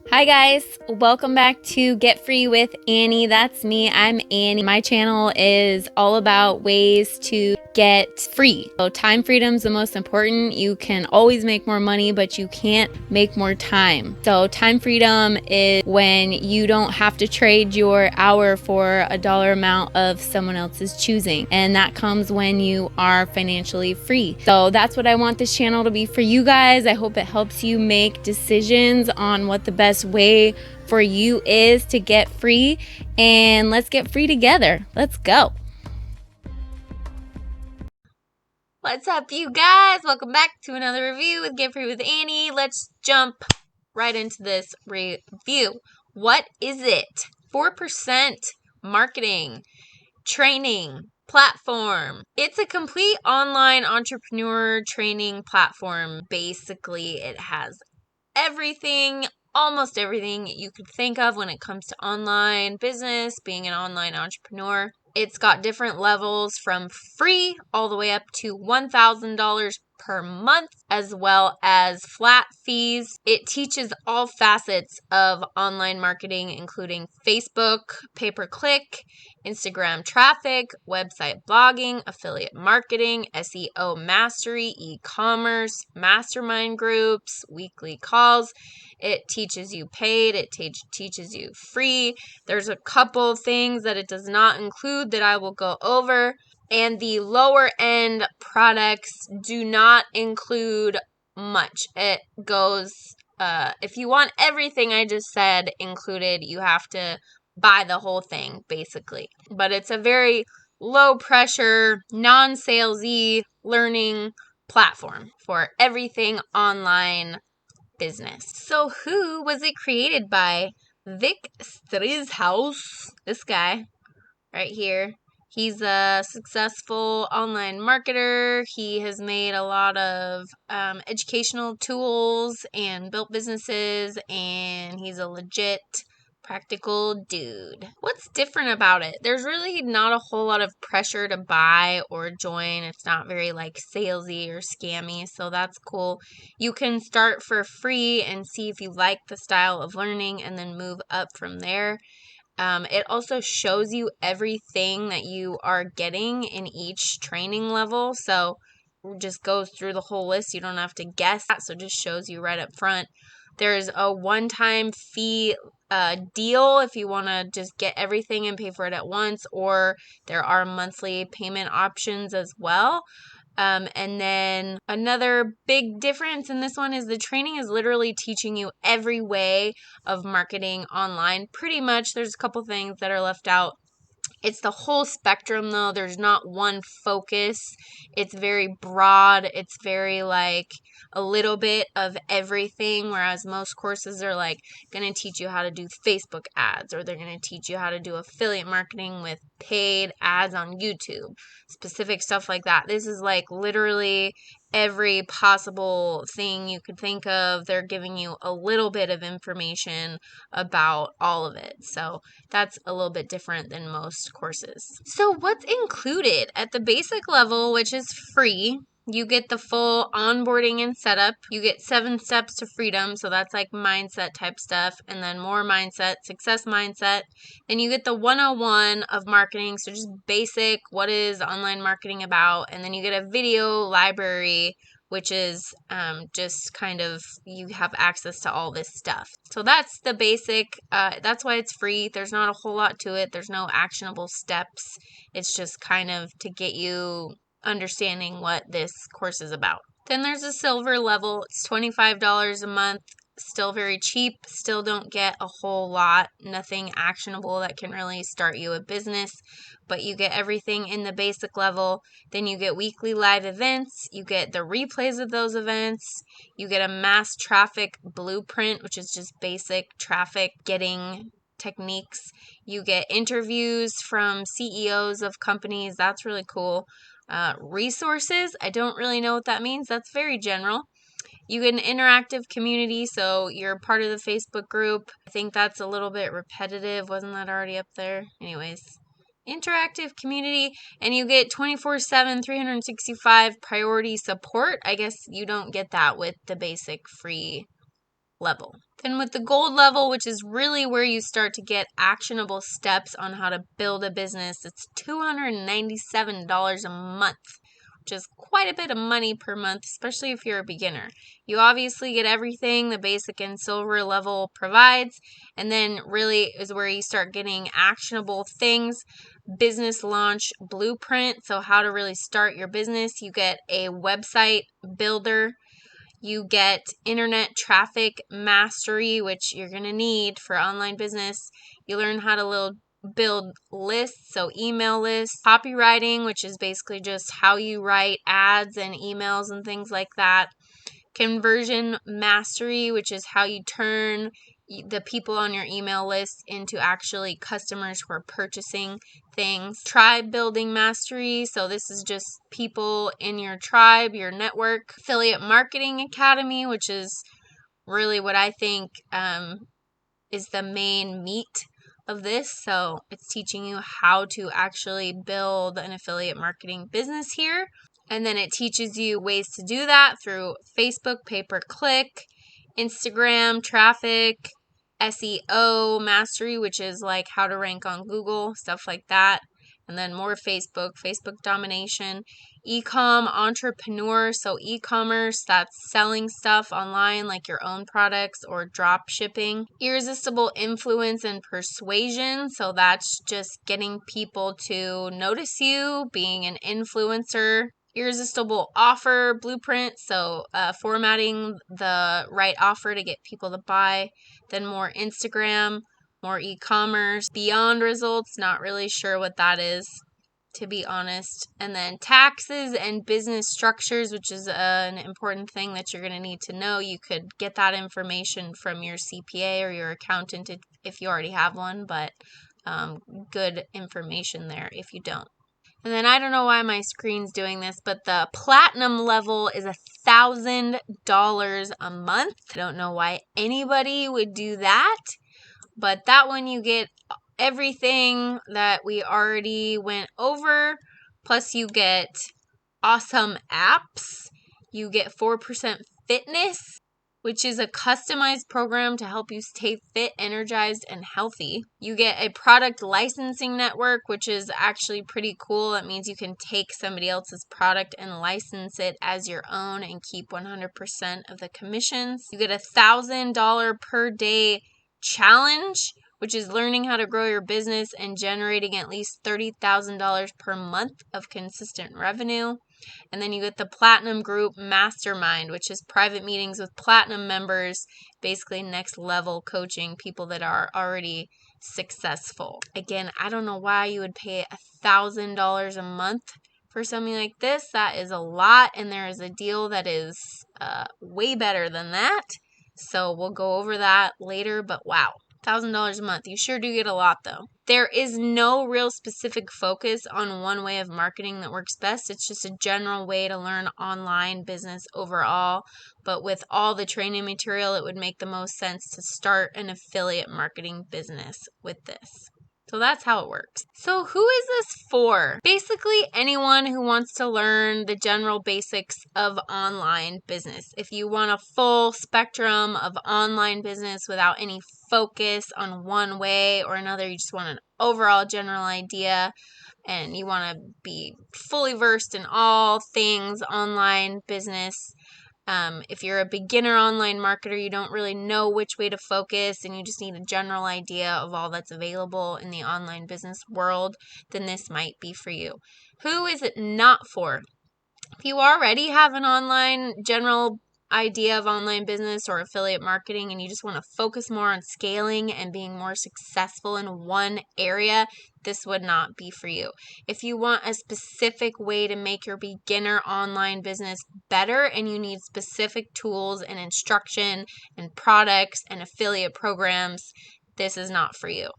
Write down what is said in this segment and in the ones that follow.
Hi guys, welcome back to Get Free with Annie. That's me. I'm Annie. My channel is all about ways to get free. So time freedom is the most important. You can always make more money, but you can't make more time. So time freedom is when you don't have to trade your hour for a dollar amount of someone else's choosing. And that comes when you are financially free. So that's what I want this channel to be for you guys. I hope it helps you make decisions on what the best way for you is to get free, and let's get free together. Let's go. What's up, you guys? Welcome back to another review with Get Free with Annie. Let's jump right into this review. What is it? 4% marketing training platform. It's a complete online entrepreneur training platform. Basically, it has everything, almost everything you could think of when it comes to online business, being an online entrepreneur. It's got different levels from free all the way up to $1,000 per month, as well as flat fees. It teaches all facets of online marketing, including Facebook, pay-per-click, Instagram traffic, website blogging, affiliate marketing, SEO mastery, e-commerce, mastermind groups, weekly calls. It teaches you paid. It teaches you free. There's a couple things that it does not include that I will go over. And the lower end products do not include much. It goes, if you want everything I just said included, you have to buy the whole thing, basically. But it's a very low pressure, non-salesy learning platform for everything online business. So who was it created by? Vic Strizhaus, this guy right here. He's a successful online marketer. He has made a lot of educational tools and built businesses, and he's a legit practical dude. What's different about it? There's really not a whole lot of pressure to buy or join. It's not very like salesy or scammy, so that's cool. You can start for free and see if you like the style of learning and then move up from there. It also shows you everything that you are getting in each training level. So it just goes through the whole list. You don't have to guess that. So it just shows you right up front. There's a one-time fee deal if you want to just get everything and pay for it at once, or there are monthly payment options as well. And then another big difference in this one is the training is literally teaching you every way of marketing online. Pretty much, there's a couple things that are left out. It's the whole spectrum, though. There's not one focus. It's very broad. It's very like a little bit of everything, whereas most courses are like going to teach you how to do Facebook ads, or they're going to teach you how to do affiliate marketing with paid ads on YouTube, specific stuff like that. This is like literally every possible thing you could think of. They're giving you a little bit of information about all of it. So that's a little bit different than most courses. So what's included at the basic level, which is free? You get the full onboarding and setup. You get 7 steps to freedom. So that's like mindset type stuff. And then more mindset, success mindset. Then you get the 101 of marketing. So just basic, what is online marketing about? And then you get a video library, which is just kind of, you have access to all this stuff. So that's the basic. That's why it's free. There's not a whole lot to it. There's no actionable steps. It's just kind of to get you understanding what this course is about. Then there's a silver level. It's $25 a month. Still very cheap. Still don't get a whole lot. Nothing actionable that can really start you a business. But you get everything in the basic level. Then you get weekly live events. You get the replays of those events. You get a mass traffic blueprint, which is just basic traffic getting techniques. You get interviews from CEOs of companies. That's really cool. Resources. I don't really know what that means. That's very general. You get an interactive community, so you're part of the Facebook group. I think that's a little bit repetitive. Wasn't that already up there? Anyways, interactive community, and you get 24/7, 365 priority support. I guess you don't get that with the basic free level. Then with the gold level, which is really where you start to get actionable steps on how to build a business, it's $297 a month, which is quite a bit of money per month, especially if you're a beginner. You obviously get everything the basic and silver level provides, and then really is where you start getting actionable things. Business launch blueprint, so how to really start your business. You get a website builder. You get internet traffic mastery, which you're going to need for online business. You learn how to build lists, so email lists. Copywriting, which is basically just how you write ads and emails and things like that. Conversion mastery, which is how you turn the people on your email list into actually customers who are purchasing things. Tribe building mastery, so this is just people in your tribe, your network. Affiliate marketing academy, which is really what I think is the main meat of this. So it's teaching you how to actually build an affiliate marketing business here. And then it teaches you ways to do that through Facebook, pay-per-click, Instagram, traffic, SEO mastery, which is like how to rank on Google, stuff like that. And then more Facebook domination, e-com entrepreneur, so e-commerce, that's selling stuff online like your own products or drop shipping. Irresistible influence and persuasion, so that's just getting people to notice you, being an influencer. Irresistible offer blueprint, so formatting the right offer to get people to buy. Then more Instagram, more e-commerce. Beyond results, not really sure what that is, to be honest. And then taxes and business structures, which is an important thing that you're going to need to know. You could get that information from your CPA or your accountant if you already have one, but good information there if you don't. And then I don't know why my screen's doing this, but the platinum level is $1,000 a month. I don't know why anybody would do that, but that one you get everything that we already went over, plus you get awesome apps. You get 4% Fitness, which is a customized program to help you stay fit, energized, and healthy. You get a product licensing network, which is actually pretty cool. It means you can take somebody else's product and license it as your own and keep 100% of the commissions. You get a $1,000 per day challenge, which is learning how to grow your business and generating at least $30,000 per month of consistent revenue. And then you get the Platinum Group Mastermind, which is private meetings with Platinum members, basically next level coaching, people that are already successful. Again, I don't know why you would pay $1,000 a month for something like this. That is a lot, and there is a deal that is way better than that. So we'll go over that later, but wow. $1,000 a month. You sure do get a lot though. There is no real specific focus on one way of marketing that works best. It's just a general way to learn online business overall. But with all the training material, it would make the most sense to start an affiliate marketing business with this. So that's how it works. So who is this for? Basically anyone who wants to learn the general basics of online business. If you want a full spectrum of online business without any focus on one way or another, you just want an overall general idea and you want to be fully versed in all things online business. If you're a beginner online marketer, you don't really know which way to focus and you just need a general idea of all that's available in the online business world, then this might be for you. Who is it not for? If you already have an online general idea of online business or affiliate marketing and you just want to focus more on scaling and being more successful in one area, this would not be for you. If you want a specific way to make your beginner online business better and you need specific tools and instruction and products and affiliate programs, this is not for you.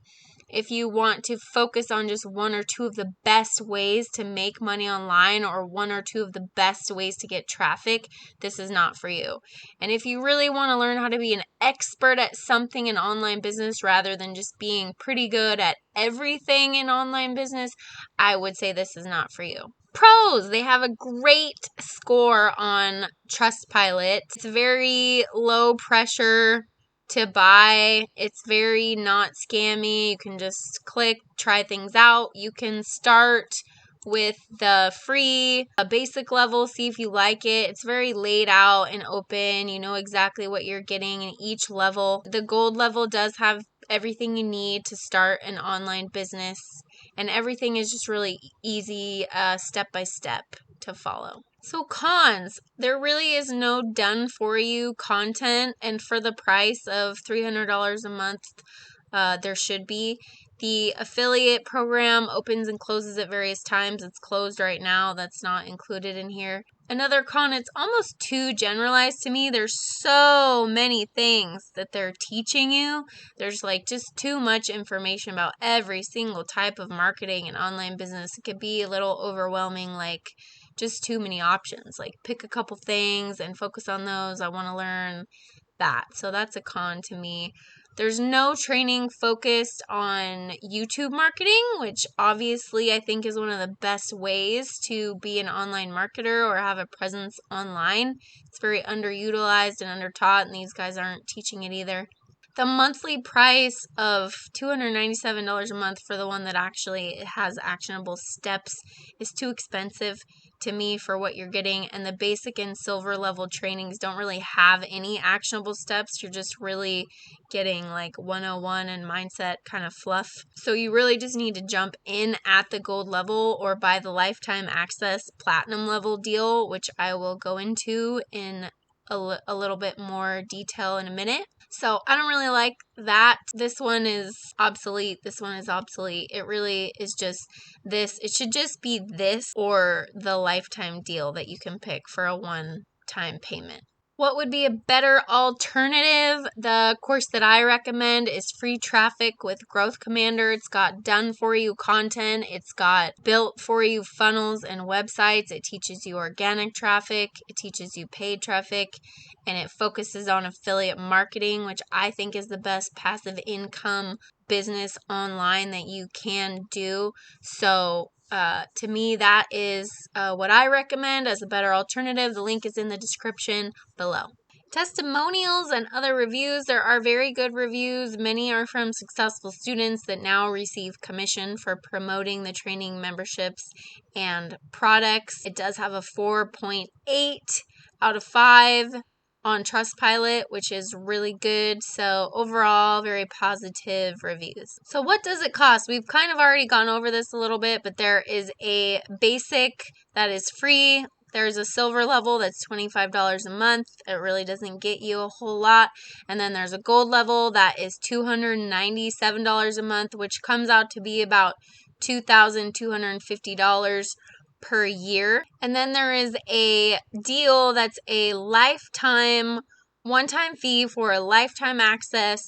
If you want to focus on just one or two of the best ways to make money online or one or two of the best ways to get traffic, this is not for you. And if you really want to learn how to be an expert at something in online business rather than just being pretty good at everything in online business, I would say this is not for you. Pros, they have a great score on Trustpilot. It's very low pressure to buy. It's very not scammy. You can just click, try things out. You can start with the free basic level, see if you like it. It's very laid out and open. You know exactly what you're getting in each level. The gold level does have everything you need to start an online business, and everything is just really easy, step by step to follow. So cons, there really is no done for you content, and for the price of $300 a month, there should be. The affiliate program opens and closes at various times. It's closed right now. That's not included in here. Another con, it's almost too generalized to me. There's so many things that they're teaching you. There's like just too much information about every single type of marketing and online business. It could be a little overwhelming, like just too many options. Like pick a couple things and focus on those. I want to learn that. So that's a con to me. There's no training focused on YouTube marketing, which obviously I think is one of the best ways to be an online marketer or have a presence online. It's very underutilized and undertaught, and these guys aren't teaching it either. The monthly price of $297 a month for the one that actually has actionable steps is too expensive to me for what you're getting, and the basic and silver level trainings don't really have any actionable steps. You're just really getting like 101 and mindset kind of fluff. So you really just need to jump in at the gold level or buy the lifetime access platinum level deal, which I will go into in a little bit more detail in a minute. So I don't really like that. This one is obsolete. This one is obsolete. It really is just this. It should just be this or the lifetime deal that you can pick for a one-time payment. What would be a better alternative? The course that I recommend is Free Traffic with Growth Commander. It's got done for you content. It's got built for you funnels and websites. It teaches you organic traffic. It teaches you paid traffic. And it focuses on affiliate marketing, which I think is the best passive income business online that you can do. So to me, that is what I recommend as a better alternative. The link is in the description below. Testimonials and other reviews. There are very good reviews. Many are from successful students that now receive commission for promoting the training memberships and products. It does have a 4.8 out of 5 on Trustpilot, which is really good. So overall, very positive reviews. So what does it cost? We've kind of already gone over this a little bit, but there is a basic that is free. There's a silver level that's $25 a month. It really doesn't get you a whole lot. And then there's a gold level that is $297 a month, which comes out to be about $2,250 per year. And then there is a deal that's a lifetime one-time fee for a lifetime access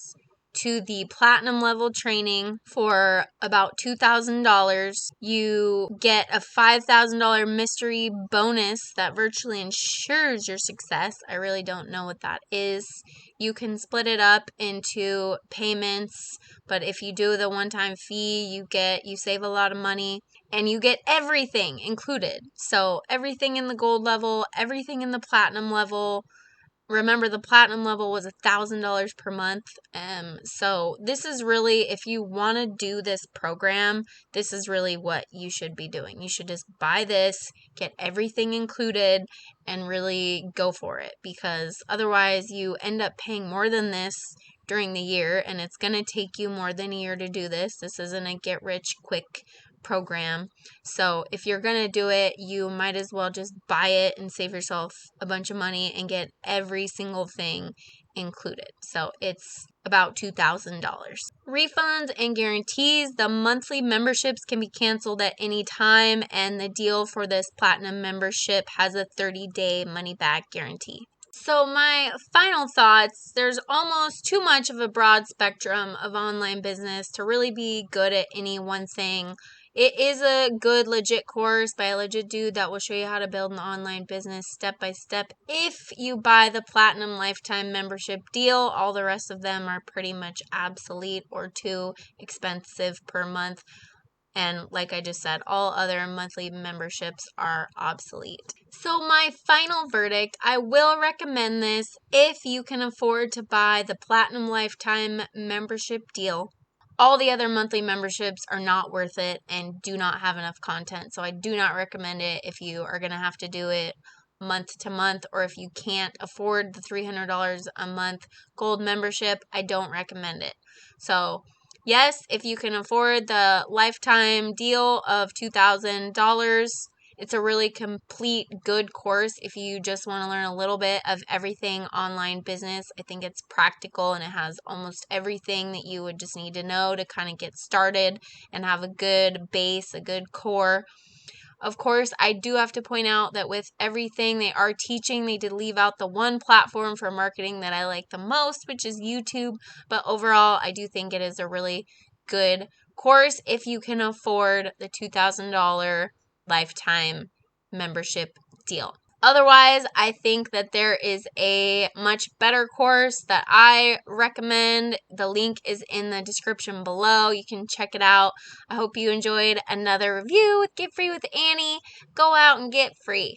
to the platinum level training for about $2,000. You get a $5,000 mystery bonus that virtually ensures your success. I really don't know what that is. You can split it up into payments, but if you do the one-time fee, you save a lot of money. And you get everything included. So everything in the gold level, everything in the platinum level. Remember, the platinum level was $1,000 per month. So this is really, if you want to do this program, this is really what you should be doing. You should just buy this, get everything included, and really go for it. Because otherwise you end up paying more than this during the year, and it's going to take you more than a year to do this. This isn't a get rich quick program. So if you're going to do it, you might as well just buy it and save yourself a bunch of money and get every single thing included. So it's about $2,000. Refunds and guarantees. The monthly memberships can be canceled at any time, and the deal for this platinum membership has a 30-day money-back guarantee. So my final thoughts, there's almost too much of a broad spectrum of online business to really be good at any one thing. It is a good, legit course by a legit dude that will show you how to build an online business step by step. If you buy the Platinum Lifetime Membership deal, all the rest of them are pretty much obsolete or too expensive per month. And like I just said, all other monthly memberships are obsolete. So my final verdict, I will recommend this if you can afford to buy the Platinum Lifetime membership deal. All the other monthly memberships are not worth it and do not have enough content. So I do not recommend it if you are going to have to do it month to month, or if you can't afford the $300 a month gold membership, I don't recommend it. So yes, if you can afford the lifetime deal of $2,000, it's a really complete, good course if you just want to learn a little bit of everything online business. I think it's practical and it has almost everything that you would just need to know to kind of get started and have a good base, a good core. Of course, I do have to point out that with everything they are teaching, they did leave out the one platform for marketing that I like the most, which is YouTube. But overall, I do think it is a really good course if you can afford the $2,000 lifetime membership deal. Otherwise, I think that there is a much better course that I recommend. The link is in the description below. You can check it out. I hope you enjoyed another review with Get Free with Annie. Go out and get free.